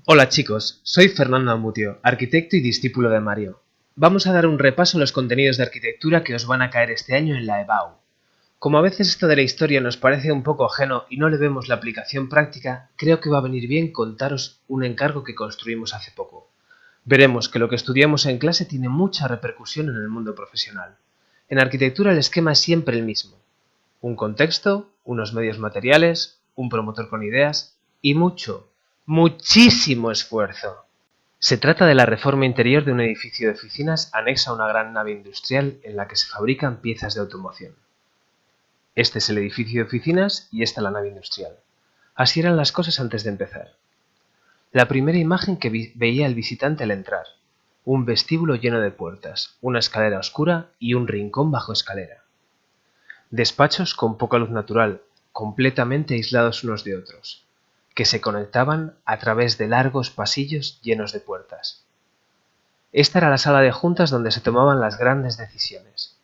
Hola chicos, soy Fernando Amutio, arquitecto y discípulo de Mario. Vamos a dar un repaso a los contenidos de arquitectura que os van a caer este año en la EBAU. Como a veces esto de la historia nos parece un poco ajeno y no le vemos la aplicación práctica, creo que va a venir bien contaros un encargo que construimos hace poco. Veremos que lo que estudiamos en clase tiene mucha repercusión en el mundo profesional. En arquitectura el esquema es siempre el mismo. Un contexto, unos medios materiales, un promotor con ideas y muchísimo esfuerzo. Se trata de la reforma interior de un edificio de oficinas anexo a una gran nave industrial en la que se fabrican piezas de automoción. Este es el edificio de oficinas y esta la nave industrial. Así eran las cosas antes de empezar. La primera imagen que veía el visitante al entrar. Un vestíbulo lleno de puertas, una escalera oscura y un rincón bajo escalera. Despachos con poca luz natural, completamente aislados unos de otros, que se conectaban a través de largos pasillos llenos de puertas. Esta era la sala de juntas donde se tomaban las grandes decisiones,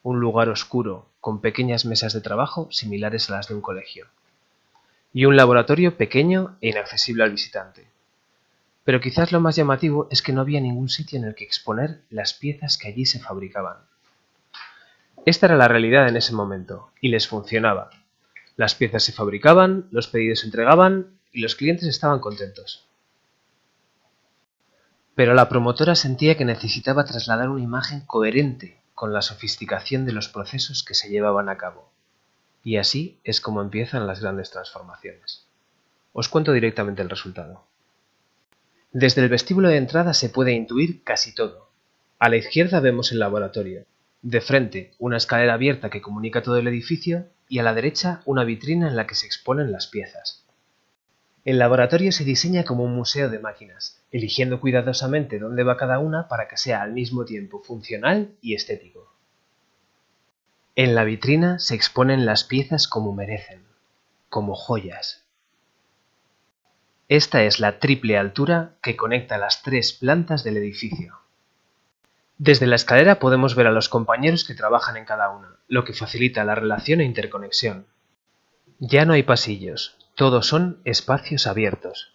un lugar oscuro con pequeñas mesas de trabajo similares a las de un colegio, y un laboratorio pequeño e inaccesible al visitante. Pero quizás lo más llamativo es que no había ningún sitio en el que exponer las piezas que allí se fabricaban. Esta era la realidad en ese momento, y les funcionaba. Las piezas se fabricaban, los pedidos se entregaban y los clientes estaban contentos. Pero la promotora sentía que necesitaba trasladar una imagen coherente con la sofisticación de los procesos que se llevaban a cabo. Y así es como empiezan las grandes transformaciones. Os cuento directamente el resultado. Desde el vestíbulo de entrada se puede intuir casi todo. A la izquierda vemos el laboratorio. De frente, una escalera abierta que comunica todo el edificio y a la derecha una vitrina en la que se exponen las piezas. El laboratorio se diseña como un museo de máquinas, eligiendo cuidadosamente dónde va cada una para que sea al mismo tiempo funcional y estético. En la vitrina se exponen las piezas como merecen, como joyas. Esta es la triple altura que conecta las tres plantas del edificio. Desde la escalera podemos ver a los compañeros que trabajan en cada una, lo que facilita la relación e interconexión. Ya no hay pasillos, todos son espacios abiertos,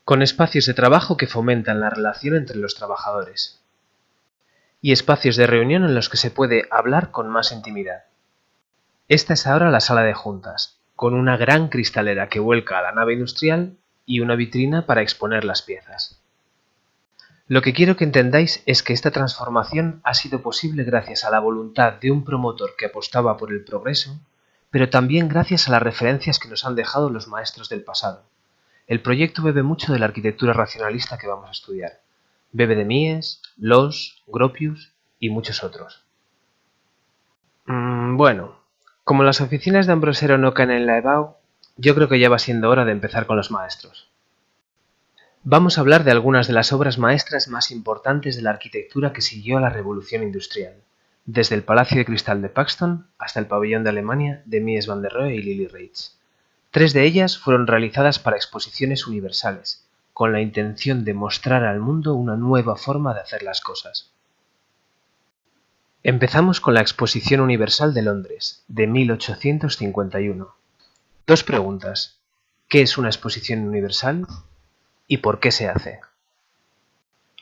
con espacios de trabajo que fomentan la relación entre los trabajadores, y espacios de reunión en los que se puede hablar con más intimidad. Esta es ahora la sala de juntas, con una gran cristalera que vuelca a la nave industrial y una vitrina para exponer las piezas. Lo que quiero que entendáis es que esta transformación ha sido posible gracias a la voluntad de un promotor que apostaba por el progreso, pero también gracias a las referencias que nos han dejado los maestros del pasado. El proyecto bebe mucho de la arquitectura racionalista que vamos a estudiar. Bebe de Mies, Loos, Gropius y muchos otros. Bueno, como las oficinas de Ambrosero no caen en la EBAU, yo creo que ya va siendo hora de empezar con los maestros. Vamos a hablar de algunas de las obras maestras más importantes de la arquitectura que siguió a la Revolución Industrial, desde el Palacio de Cristal de Paxton hasta el Pabellón de Alemania de Mies van der Rohe y Lily Reich. 3 de ellas fueron realizadas para exposiciones universales, con la intención de mostrar al mundo una nueva forma de hacer las cosas. Empezamos con la Exposición Universal de Londres, de 1851. Dos preguntas. ¿Qué es una exposición universal? ¿Y por qué se hace?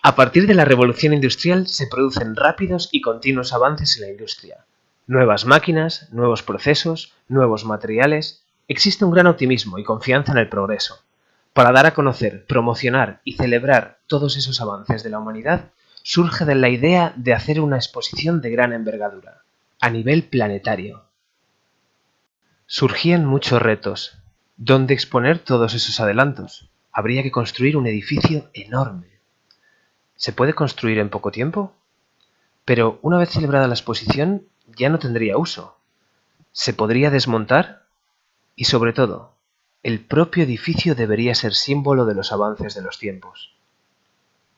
A partir de la Revolución Industrial se producen rápidos y continuos avances en la industria. Nuevas máquinas, nuevos procesos, nuevos materiales. Existe un gran optimismo y confianza en el progreso. Para dar a conocer, promocionar y celebrar todos esos avances de la humanidad, surge de la idea de hacer una exposición de gran envergadura, a nivel planetario. Surgían muchos retos. ¿Dónde exponer todos esos adelantos? Habría que construir un edificio enorme. ¿Se puede construir en poco tiempo? Pero una vez celebrada la exposición, ya no tendría uso. ¿Se podría desmontar? Y sobre todo, el propio edificio debería ser símbolo de los avances de los tiempos.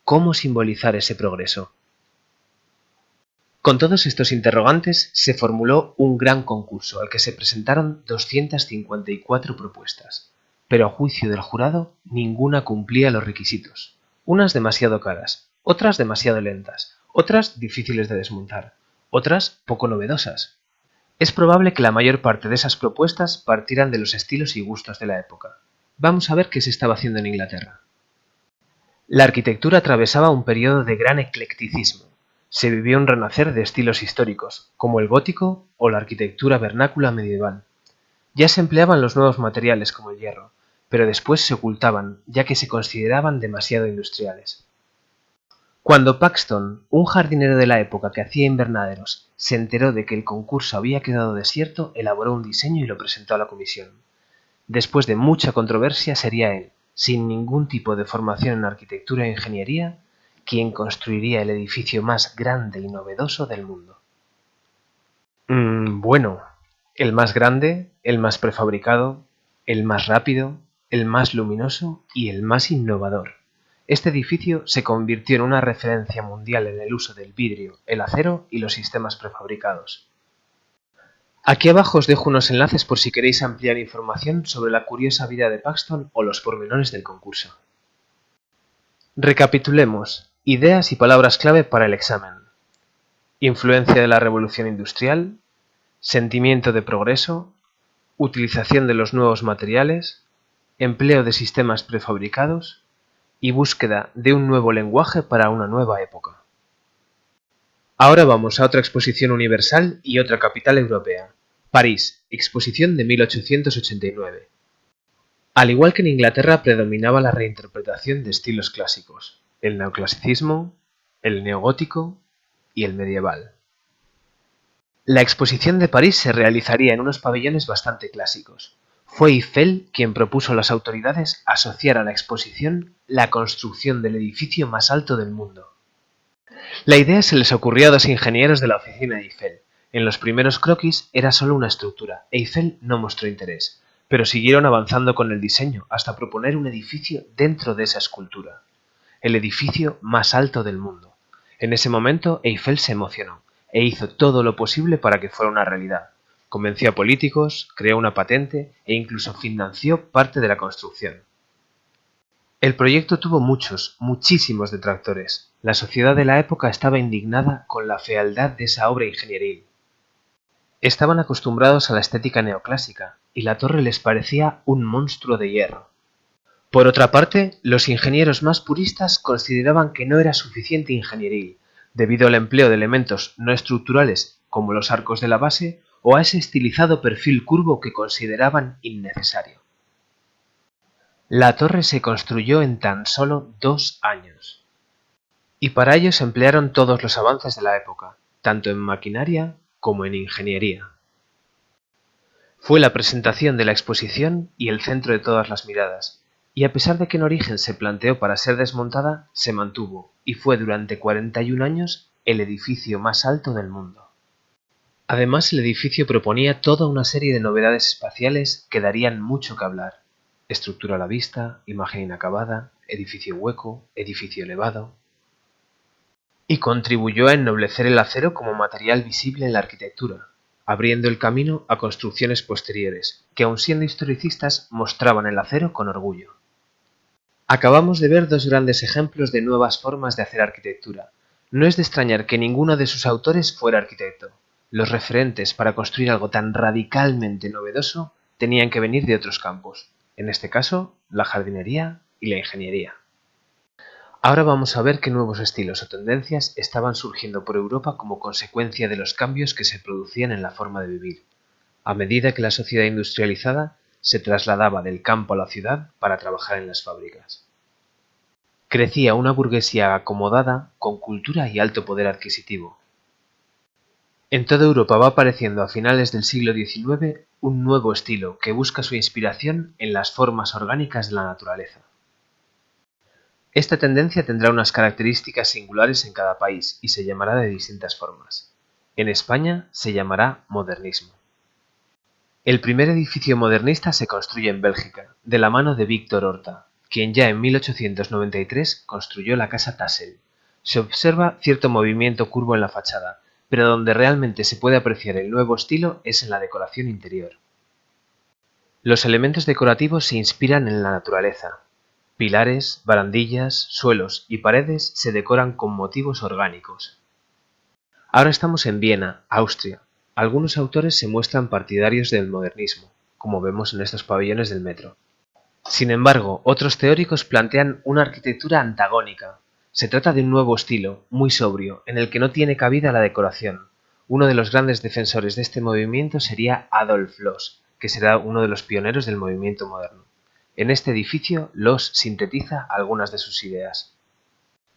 ¿Cómo simbolizar ese progreso? Con todos estos interrogantes se formuló un gran concurso al que se presentaron 254 propuestas, pero a juicio del jurado ninguna cumplía los requisitos. Unas demasiado caras, otras demasiado lentas, otras difíciles de desmontar, otras poco novedosas. Es probable que la mayor parte de esas propuestas partieran de los estilos y gustos de la época. Vamos a ver qué se estaba haciendo en Inglaterra. La arquitectura atravesaba un periodo de gran eclecticismo. Se vivió un renacer de estilos históricos, como el gótico o la arquitectura vernácula medieval. Ya se empleaban los nuevos materiales como el hierro, pero después se ocultaban, ya que se consideraban demasiado industriales. Cuando Paxton, un jardinero de la época que hacía invernaderos, se enteró de que el concurso había quedado desierto, elaboró un diseño y lo presentó a la comisión. Después de mucha controversia, sería él, sin ningún tipo de formación en arquitectura e ingeniería, quien construiría el edificio más grande y novedoso del mundo. Bueno, el más grande, el más prefabricado, el más rápido, el más luminoso y el más innovador. Este edificio se convirtió en una referencia mundial en el uso del vidrio, el acero y los sistemas prefabricados. Aquí abajo os dejo unos enlaces por si queréis ampliar información sobre la curiosa vida de Paxton o los pormenores del concurso. Recapitulemos. Ideas y palabras clave para el examen. Influencia de la revolución industrial, sentimiento de progreso, utilización de los nuevos materiales, empleo de sistemas prefabricados y búsqueda de un nuevo lenguaje para una nueva época. Ahora vamos a otra exposición universal y otra capital europea. París, exposición de 1889. Al igual que en Inglaterra predominaba la reinterpretación de estilos clásicos, el neoclasicismo, el neogótico y el medieval. La exposición de París se realizaría en unos pabellones bastante clásicos. Fue Eiffel quien propuso a las autoridades asociar a la exposición la construcción del edificio más alto del mundo. La idea se les ocurrió a dos ingenieros de la oficina de Eiffel. En los primeros croquis era solo una estructura. Eiffel no mostró interés, pero siguieron avanzando con el diseño hasta proponer un edificio dentro de esa escultura. El edificio más alto del mundo. En ese momento Eiffel se emocionó e hizo todo lo posible para que fuera una realidad. Convenció a políticos, creó una patente e incluso financió parte de la construcción. El proyecto tuvo muchísimos detractores. La sociedad de la época estaba indignada con la fealdad de esa obra ingenieril. Estaban acostumbrados a la estética neoclásica, y la torre les parecía un monstruo de hierro. Por otra parte, los ingenieros más puristas consideraban que no era suficiente ingenieril, debido al empleo de elementos no estructurales como los arcos de la base o a ese estilizado perfil curvo que consideraban innecesario. La torre se construyó en tan solo 2 años. Y para ello se emplearon todos los avances de la época, tanto en maquinaria como en ingeniería. Fue la presentación de la exposición y el centro de todas las miradas, y a pesar de que en origen se planteó para ser desmontada, se mantuvo, y fue durante 41 años el edificio más alto del mundo. Además, el edificio proponía toda una serie de novedades espaciales que darían mucho que hablar. Estructura a la vista, imagen inacabada, edificio hueco, edificio elevado. Y contribuyó a ennoblecer el acero como material visible en la arquitectura, abriendo el camino a construcciones posteriores, que aun siendo historicistas mostraban el acero con orgullo. Acabamos de ver dos grandes ejemplos de nuevas formas de hacer arquitectura. No es de extrañar que ninguno de sus autores fuera arquitecto. Los referentes para construir algo tan radicalmente novedoso tenían que venir de otros campos, en este caso, la jardinería y la ingeniería. Ahora vamos a ver qué nuevos estilos o tendencias estaban surgiendo por Europa como consecuencia de los cambios que se producían en la forma de vivir, a medida que la sociedad industrializada se trasladaba del campo a la ciudad para trabajar en las fábricas. Crecía una burguesía acomodada con cultura y alto poder adquisitivo. En toda Europa va apareciendo a finales del siglo XIX un nuevo estilo que busca su inspiración en las formas orgánicas de la naturaleza. Esta tendencia tendrá unas características singulares en cada país y se llamará de distintas formas. En España se llamará modernismo. El primer edificio modernista se construye en Bélgica, de la mano de Víctor Horta, quien ya en 1893 construyó la Casa Tassel. Se observa cierto movimiento curvo en la fachada, pero donde realmente se puede apreciar el nuevo estilo es en la decoración interior. Los elementos decorativos se inspiran en la naturaleza. Pilares, barandillas, suelos y paredes se decoran con motivos orgánicos. Ahora estamos en Viena, Austria. Algunos autores se muestran partidarios del modernismo, como vemos en estos pabellones del metro. Sin embargo, otros teóricos plantean una arquitectura antagónica. Se trata de un nuevo estilo, muy sobrio, en el que no tiene cabida la decoración. Uno de los grandes defensores de este movimiento sería Adolf Loos, que será uno de los pioneros del movimiento moderno. En este edificio, Loos sintetiza algunas de sus ideas.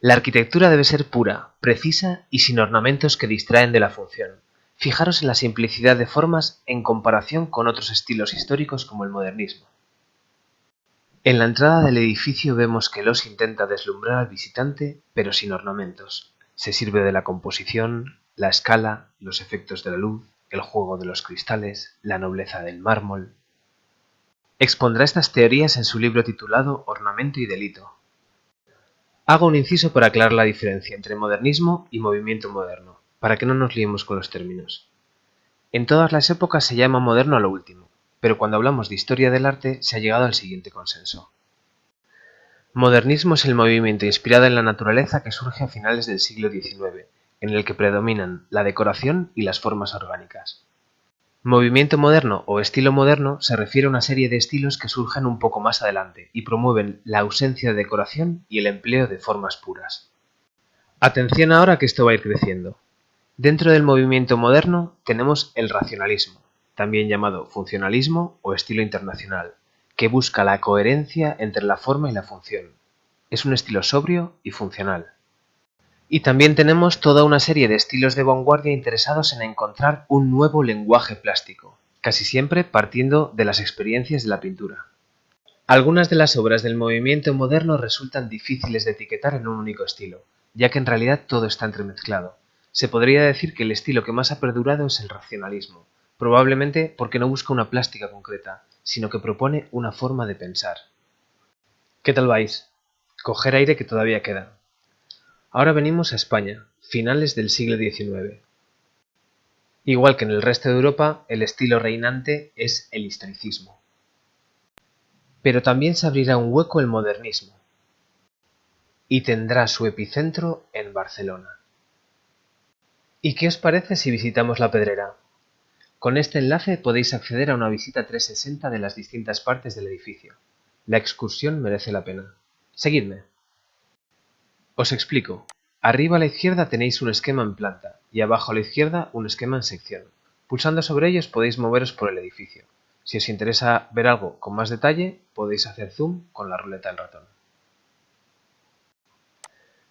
La arquitectura debe ser pura, precisa y sin ornamentos que distraen de la función. Fijaros en la simplicidad de formas en comparación con otros estilos históricos como el modernismo. En la entrada del edificio vemos que Loos intenta deslumbrar al visitante, pero sin ornamentos. Se sirve de la composición, la escala, los efectos de la luz, el juego de los cristales, la nobleza del mármol. Expondrá estas teorías en su libro titulado Ornamento y delito. Hago un inciso para aclarar la diferencia entre modernismo y movimiento moderno, para que no nos liemos con los términos. En todas las épocas se llama moderno a lo último, pero cuando hablamos de historia del arte se ha llegado al siguiente consenso. Modernismo es el movimiento inspirado en la naturaleza que surge a finales del siglo XIX, en el que predominan la decoración y las formas orgánicas. Movimiento moderno o estilo moderno se refiere a una serie de estilos que surgen un poco más adelante y promueven la ausencia de decoración y el empleo de formas puras. Atención ahora que esto va a ir creciendo. Dentro del movimiento moderno tenemos el racionalismo, también llamado funcionalismo o estilo internacional, que busca la coherencia entre la forma y la función. Es un estilo sobrio y funcional. Y también tenemos toda una serie de estilos de vanguardia interesados en encontrar un nuevo lenguaje plástico, casi siempre partiendo de las experiencias de la pintura. Algunas de las obras del movimiento moderno resultan difíciles de etiquetar en un único estilo, ya que en realidad todo está entremezclado. Se podría decir que el estilo que más ha perdurado es el racionalismo, probablemente porque no busca una plástica concreta, sino que propone una forma de pensar. ¿Qué tal vais? Coger aire que todavía queda. Ahora venimos a España, finales del siglo XIX. Igual que en el resto de Europa, el estilo reinante es el historicismo. Pero también se abrirá un hueco el modernismo, y tendrá su epicentro en Barcelona. ¿Y qué os parece si visitamos la Pedrera? Con este enlace podéis acceder a una visita 360 de las distintas partes del edificio. La excursión merece la pena. Seguidme. Os explico. Arriba a la izquierda tenéis un esquema en planta y abajo a la izquierda un esquema en sección. Pulsando sobre ellos podéis moveros por el edificio. Si os interesa ver algo con más detalle, podéis hacer zoom con la ruleta del ratón.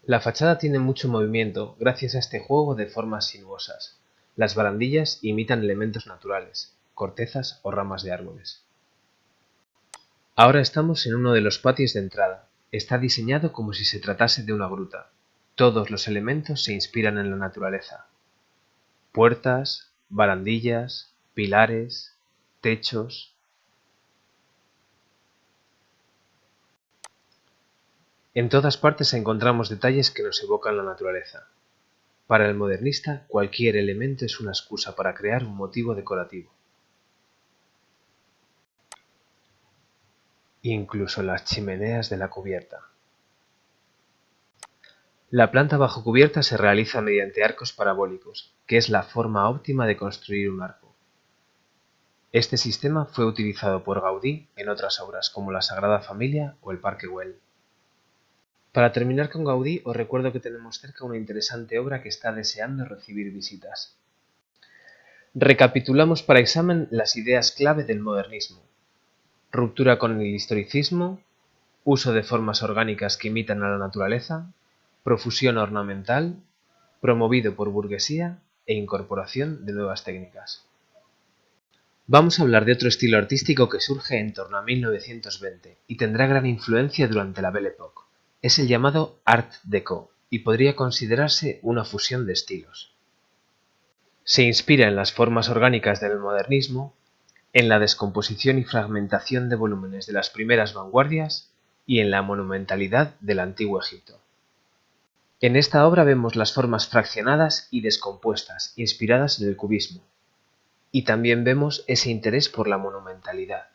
La fachada tiene mucho movimiento gracias a este juego de formas sinuosas. Las barandillas imitan elementos naturales, cortezas o ramas de árboles. Ahora estamos en uno de los patios de entrada. Está diseñado como si se tratase de una gruta. Todos los elementos se inspiran en la naturaleza. Puertas, barandillas, pilares, techos. En todas partes encontramos detalles que nos evocan la naturaleza. Para el modernista, cualquier elemento es una excusa para crear un motivo decorativo. Incluso las chimeneas de la cubierta. La planta bajo cubierta se realiza mediante arcos parabólicos, que es la forma óptima de construir un arco. Este sistema fue utilizado por Gaudí en otras obras como la Sagrada Familia o el Parque Güell. Para terminar con Gaudí, os recuerdo que tenemos cerca una interesante obra que está deseando recibir visitas. Recapitulamos para examen las ideas clave del modernismo. Ruptura con el historicismo, uso de formas orgánicas que imitan a la naturaleza, profusión ornamental, promovido por burguesía e incorporación de nuevas técnicas. Vamos a hablar de otro estilo artístico que surge en torno a 1920 y tendrá gran influencia durante la Belle Époque. Es el llamado Art Deco y podría considerarse una fusión de estilos. Se inspira en las formas orgánicas del modernismo, en la descomposición y fragmentación de volúmenes de las primeras vanguardias y en la monumentalidad del antiguo Egipto. En esta obra vemos las formas fraccionadas y descompuestas, inspiradas en el cubismo, y también vemos ese interés por la monumentalidad.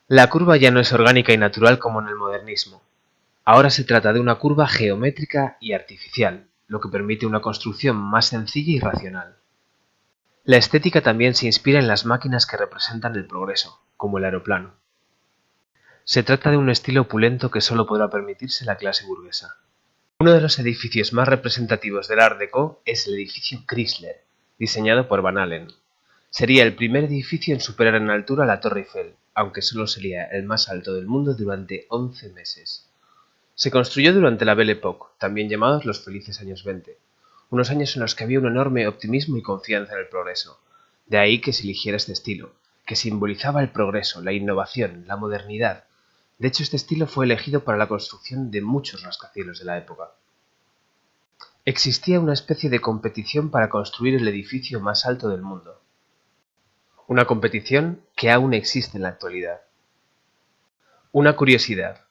La curva ya no es orgánica y natural como en el modernismo. Ahora se trata de una curva geométrica y artificial, lo que permite una construcción más sencilla y racional. La estética también se inspira en las máquinas que representan el progreso, como el aeroplano. Se trata de un estilo opulento que solo podrá permitirse la clase burguesa. Uno de los edificios más representativos del Art Deco es el edificio Chrysler, diseñado por Van Allen. Sería el primer edificio en superar en altura la Torre Eiffel, aunque solo sería el más alto del mundo durante 11 meses. Se construyó durante la Belle Époque, también llamados los felices años 20, unos años en los que había un enorme optimismo y confianza en el progreso. De ahí que se eligiera este estilo, que simbolizaba el progreso, la innovación, la modernidad. De hecho, este estilo fue elegido para la construcción de muchos rascacielos de la época. Existía una especie de competición para construir el edificio más alto del mundo. Una competición que aún existe en la actualidad. Una curiosidad.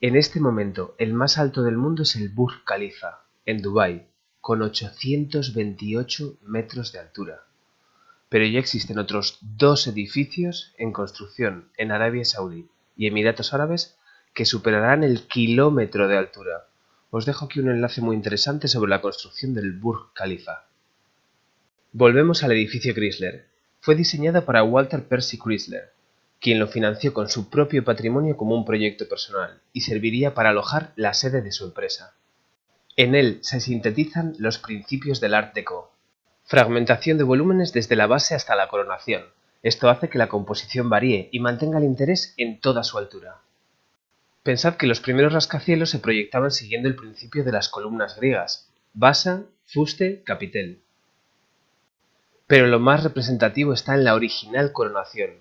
En este momento, el más alto del mundo es el Burj Khalifa, en Dubái, con 828 metros de altura. Pero ya existen otros 2 edificios en construcción en Arabia Saudí y Emiratos Árabes que superarán el kilómetro de altura. Os dejo aquí un enlace muy interesante sobre la construcción del Burj Khalifa. Volvemos al edificio Chrysler. Fue diseñado para Walter Percy Chrysler, quien lo financió con su propio patrimonio como un proyecto personal y serviría para alojar la sede de su empresa. En él se sintetizan los principios del Art Deco. Fragmentación de volúmenes desde la base hasta la coronación. Esto hace que la composición varíe y mantenga el interés en toda su altura. Pensad que los primeros rascacielos se proyectaban siguiendo el principio de las columnas griegas: basa, fuste, capitel. Pero lo más representativo está en la original coronación.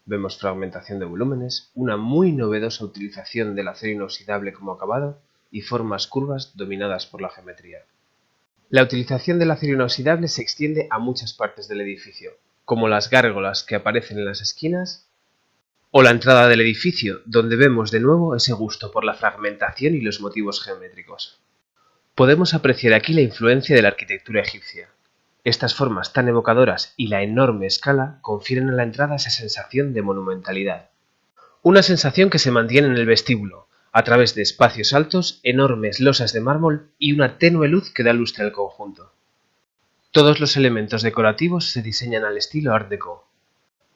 Vemos fragmentación de volúmenes, una muy novedosa utilización del acero inoxidable como acabado y formas curvas dominadas por la geometría. La utilización del acero inoxidable se extiende a muchas partes del edificio, como las gárgolas que aparecen en las esquinas o la entrada del edificio, donde vemos de nuevo ese gusto por la fragmentación y los motivos geométricos. Podemos apreciar aquí la influencia de la arquitectura egipcia. Estas formas tan evocadoras y la enorme escala confieren a la entrada esa sensación de monumentalidad. Una sensación que se mantiene en el vestíbulo, a través de espacios altos, enormes losas de mármol y una tenue luz que da lustre al conjunto. Todos los elementos decorativos se diseñan al estilo Art Deco.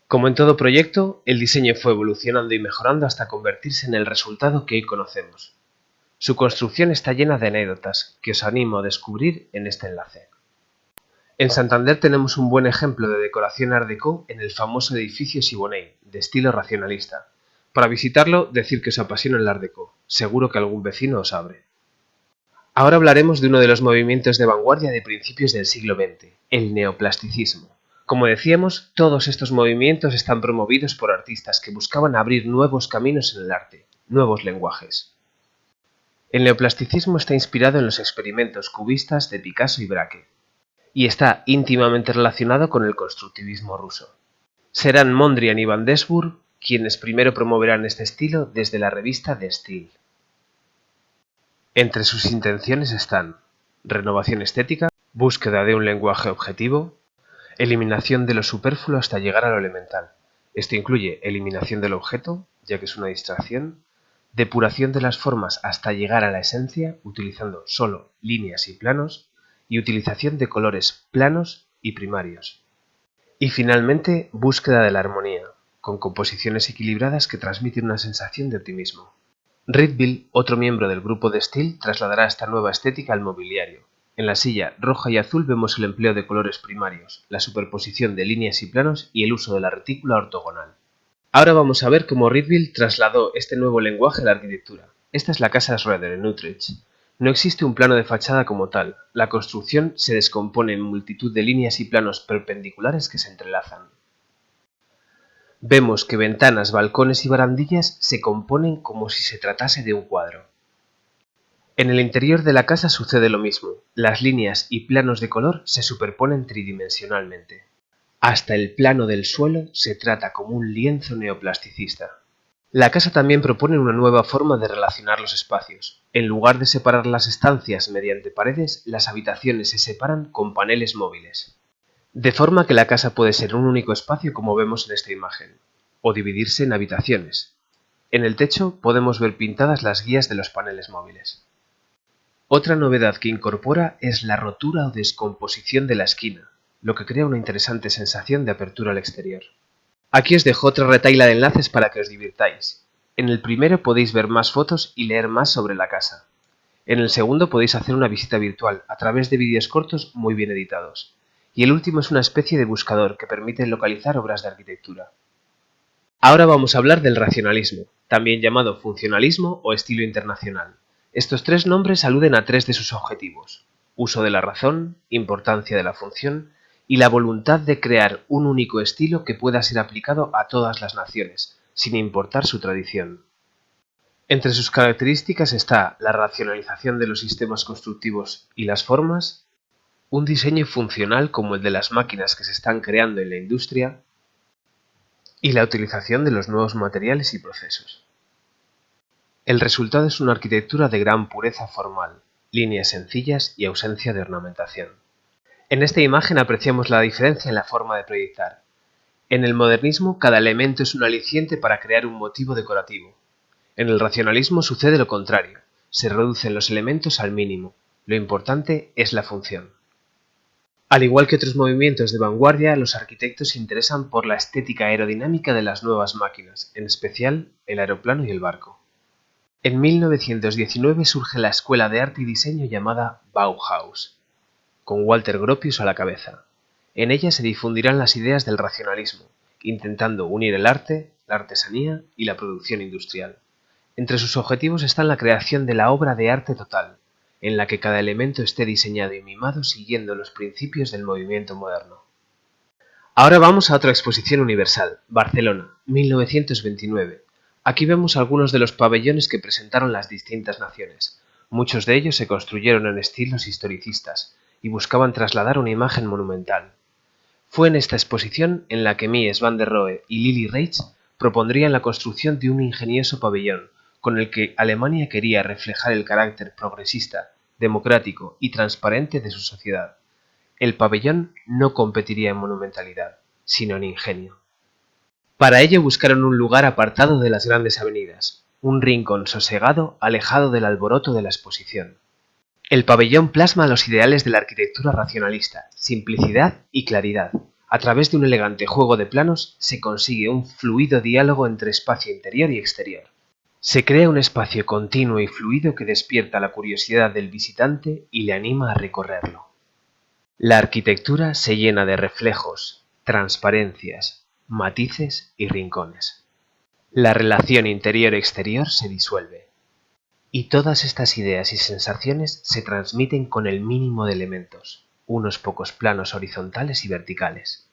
Como en todo proyecto, el diseño fue evolucionando y mejorando hasta convertirse en el resultado que hoy conocemos. Su construcción está llena de anécdotas, que os animo a descubrir en este enlace. En Santander tenemos un buen ejemplo de decoración Art Deco en el famoso edificio Siboney, de estilo racionalista. Para visitarlo, decir que os apasiona el Art Deco, seguro que algún vecino os abre. Ahora hablaremos de uno de los movimientos de vanguardia de principios del siglo XX, el neoplasticismo. Como decíamos, todos estos movimientos están promovidos por artistas que buscaban abrir nuevos caminos en el arte, nuevos lenguajes. El neoplasticismo está inspirado en los experimentos cubistas de Picasso y Braque, y está íntimamente relacionado con el constructivismo ruso. Serán Mondrian y Van Desburg quienes primero promoverán este estilo desde la revista The Style. Entre sus intenciones están renovación estética, búsqueda de un lenguaje objetivo, eliminación de lo superfluo hasta llegar a lo elemental. Esto incluye eliminación del objeto, ya que es una distracción, depuración de las formas hasta llegar a la esencia, utilizando solo líneas y planos, y utilización de colores planos y primarios. Y finalmente, búsqueda de la armonía, con composiciones equilibradas que transmiten una sensación de optimismo. Rietveld, otro miembro del grupo de Style, trasladará esta nueva estética al mobiliario. En la silla roja y azul vemos el empleo de colores primarios, la superposición de líneas y planos y el uso de la retícula ortogonal. Ahora vamos a ver cómo Rietveld trasladó este nuevo lenguaje a la arquitectura. Esta es la casa Schroeder en Utrecht. No existe un plano de fachada como tal, la construcción se descompone en multitud de líneas y planos perpendiculares que se entrelazan. Vemos que ventanas, balcones y barandillas se componen como si se tratase de un cuadro. En el interior de la casa sucede lo mismo, las líneas y planos de color se superponen tridimensionalmente. Hasta el plano del suelo se trata como un lienzo neoplasticista. La casa también propone una nueva forma de relacionar los espacios. En lugar de separar las estancias mediante paredes, las habitaciones se separan con paneles móviles. De forma que la casa puede ser un único espacio como vemos en esta imagen, o dividirse en habitaciones. En el techo podemos ver pintadas las guías de los paneles móviles. Otra novedad que incorpora es la rotura o descomposición de la esquina, lo que crea una interesante sensación de apertura al exterior. Aquí os dejo otra retahíla de enlaces para que os divirtáis. En el primero podéis ver más fotos y leer más sobre la casa. En el segundo podéis hacer una visita virtual a través de vídeos cortos muy bien editados. Y el último es una especie de buscador que permite localizar obras de arquitectura. Ahora vamos a hablar del racionalismo, también llamado funcionalismo o estilo internacional. Estos tres nombres aluden a tres de sus objetivos: uso de la razón, importancia de la función y la voluntad de crear un único estilo que pueda ser aplicado a todas las naciones, sin importar su tradición. Entre sus características está la racionalización de los sistemas constructivos y las formas, un diseño funcional como el de las máquinas que se están creando en la industria, y la utilización de los nuevos materiales y procesos. El resultado es una arquitectura de gran pureza formal, líneas sencillas y ausencia de ornamentación. En esta imagen apreciamos la diferencia en la forma de proyectar. En el modernismo, cada elemento es un aliciente para crear un motivo decorativo. En el racionalismo sucede lo contrario, se reducen los elementos al mínimo, lo importante es la función. Al igual que otros movimientos de vanguardia, los arquitectos se interesan por la estética aerodinámica de las nuevas máquinas, en especial el aeroplano y el barco. En 1919 surge la escuela de arte y diseño llamada Bauhaus, con Walter Gropius a la cabeza. En ella se difundirán las ideas del racionalismo, intentando unir el arte, la artesanía y la producción industrial. Entre sus objetivos están la creación de la obra de arte total, en la que cada elemento esté diseñado y mimado siguiendo los principios del movimiento moderno. Ahora vamos a otra exposición universal, Barcelona, 1929. Aquí vemos algunos de los pabellones que presentaron las distintas naciones. Muchos de ellos se construyeron en estilos historicistas y buscaban trasladar una imagen monumental. Fue en esta exposición en la que Mies van der Rohe y Lily Reich propondrían la construcción de un ingenioso pabellón, con el que Alemania quería reflejar el carácter progresista, democrático y transparente de su sociedad. El pabellón no competiría en monumentalidad, sino en ingenio. Para ello buscaron un lugar apartado de las grandes avenidas, un rincón sosegado alejado del alboroto de la exposición. El pabellón plasma los ideales de la arquitectura racionalista, simplicidad y claridad. A través de un elegante juego de planos se consigue un fluido diálogo entre espacio interior y exterior. Se crea un espacio continuo y fluido que despierta la curiosidad del visitante y le anima a recorrerlo. La arquitectura se llena de reflejos, transparencias, matices y rincones. La relación interior-exterior se disuelve. Y todas estas ideas y sensaciones se transmiten con el mínimo de elementos, unos pocos planos horizontales y verticales.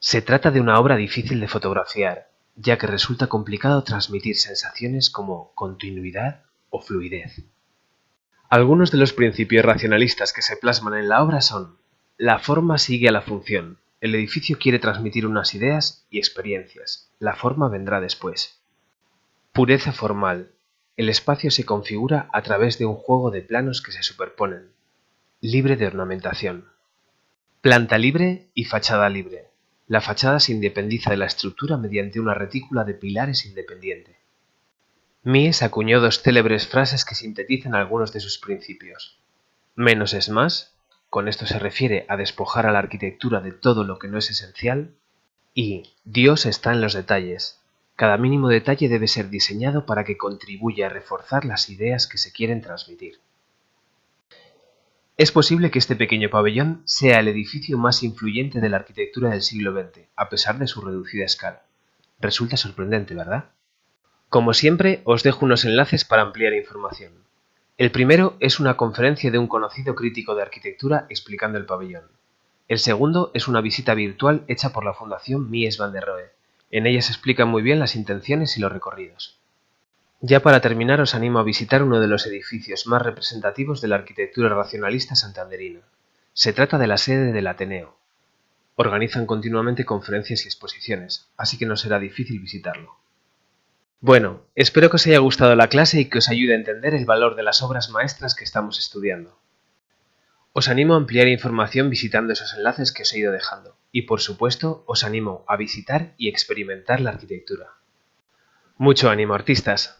Se trata de una obra difícil de fotografiar, ya que resulta complicado transmitir sensaciones como continuidad o fluidez. Algunos de los principios racionalistas que se plasman en la obra son: la forma sigue a la función, el edificio quiere transmitir unas ideas y experiencias, la forma vendrá después. Pureza formal, el espacio se configura a través de un juego de planos que se superponen, libre de ornamentación. Planta libre y fachada libre. La fachada se independiza de la estructura mediante una retícula de pilares independiente. Mies acuñó dos célebres frases que sintetizan algunos de sus principios. Menos es más, con esto se refiere a despojar a la arquitectura de todo lo que no es esencial, y Dios está en los detalles. Cada mínimo detalle debe ser diseñado para que contribuya a reforzar las ideas que se quieren transmitir. Es posible que este pequeño pabellón sea el edificio más influyente de la arquitectura del siglo XX, a pesar de su reducida escala. Resulta sorprendente, ¿verdad? Como siempre, os dejo unos enlaces para ampliar información. El primero es una conferencia de un conocido crítico de arquitectura explicando el pabellón. El segundo es una visita virtual hecha por la Fundación Mies van der Rohe. En ella se explican muy bien las intenciones y los recorridos. Ya para terminar, os animo a visitar uno de los edificios más representativos de la arquitectura racionalista santanderina. Se trata de la sede del Ateneo. Organizan continuamente conferencias y exposiciones, así que no será difícil visitarlo. Bueno, espero que os haya gustado la clase y que os ayude a entender el valor de las obras maestras que estamos estudiando. Os animo a ampliar información visitando esos enlaces que os he ido dejando. Y por supuesto, os animo a visitar y experimentar la arquitectura. Mucho ánimo, artistas.